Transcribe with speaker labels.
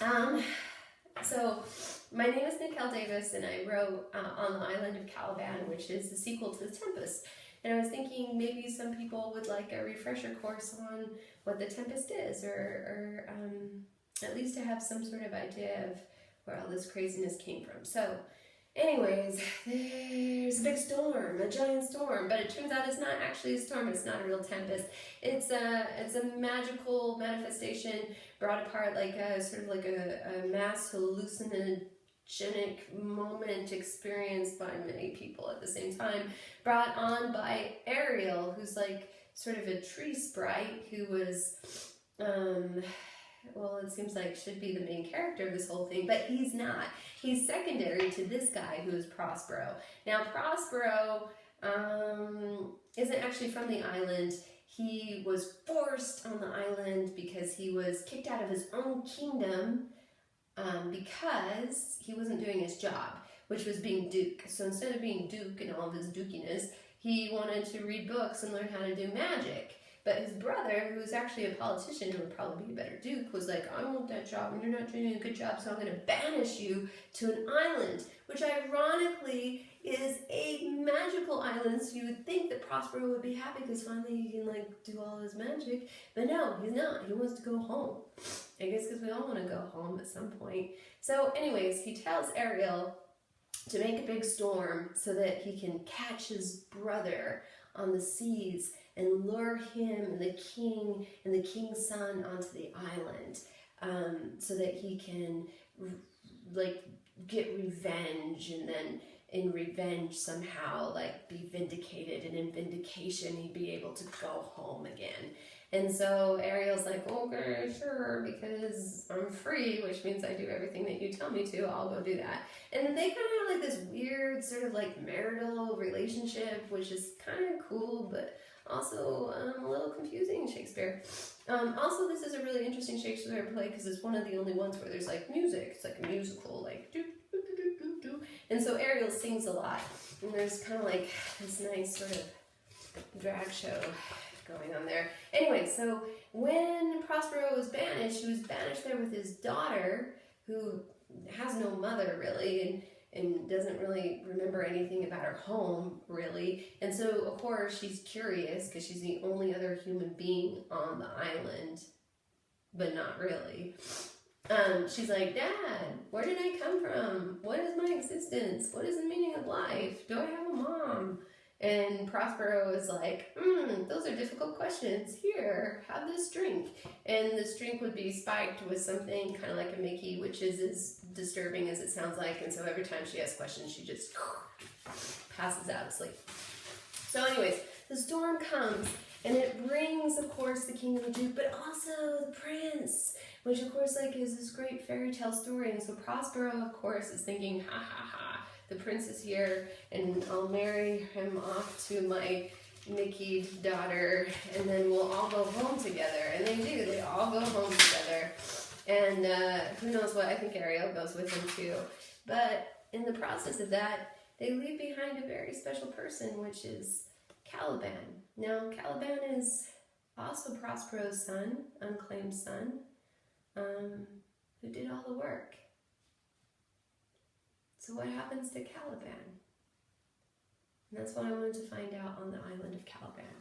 Speaker 1: Um, so my name is Nicole Davis, and I wrote on the island of Caliban, which is the sequel to the Tempest. And I was thinking maybe some people would like a refresher course on what the Tempest is, or at least to have some sort of idea of where all this craziness came from. So anyways, there's a big storm, a giant storm, but it turns out it's not actually a storm, it's not a real tempest. It's a magical manifestation brought apart like a sort of like a mass hallucinogenic moment experienced by many people at the same time, brought on by Ariel, who's like sort of a tree sprite who was well, it seems like should be the main character of this whole thing, but he's not. He's secondary to this guy who is Prospero. Now, Prospero isn't actually from the island. He was forced on the island because he was kicked out of his own kingdom because he wasn't doing his job, which was being Duke. So instead of being Duke and all of his dukiness, he wanted to read books and learn how to do magic. But his brother, who was actually a politician who would probably be a better Duke, was like, I want that job and you're not doing a good job, so I'm going to banish you to an island, which ironically is a magical island, so you would think that Prospero would be happy because finally he can like do all his magic. But no, he's not. He wants to go home. I guess because we all want to go home at some point. So anyways, he tells Ariel to make a big storm so that he can catch his brother on the seas and lure him and the king's son onto the island, so that he can like get revenge, and then in revenge somehow like be vindicated, and in vindication he'd be able to go home again. And so Ariel's like, okay, sure, because I'm free, which means I do everything that you tell me to, I'll go do that. And they kind of have like this weird sort of like marital relationship, which is kind of cool, but also a little confusing in Shakespeare. Also, this is a really interesting Shakespeare play because it's one of the only ones where there's like music. It's like a musical, like do do do do do. And so Ariel sings a lot, and there's kind of like this nice sort of drag show going on there. Anyway, so when Prospero was banished, he was banished there with his daughter, who has no mother really, and doesn't really remember anything about her home, really. And so, of course, she's curious because she's the only other human being on the island, but not really. She's like, Dad, where did I come from? What is my existence? What is the meaning of life? Do I have a mom? And Prospero is like, those are difficult questions. Here, have this drink. And this drink would be spiked with something kind of like a Mickey, which is as disturbing as it sounds like. And so every time she asks questions, she just passes out asleep. So anyways, the storm comes, and it brings, of course, the king and the duke, but also the prince, which, of course, like is this great fairy tale story. And so Prospero, of course, is thinking, ha ha ha, the prince is here, and I'll marry him off to my Mickey daughter, and then we'll all go home together. And they do. They all go home together. And who knows what, I think Ariel goes with him too. But in the process of that, they leave behind a very special person, which is Caliban. Now, Caliban is also Prospero's son, unclaimed son, who did all the work. So what happens to Caliban? And that's what I wanted to find out on the island of Caliban.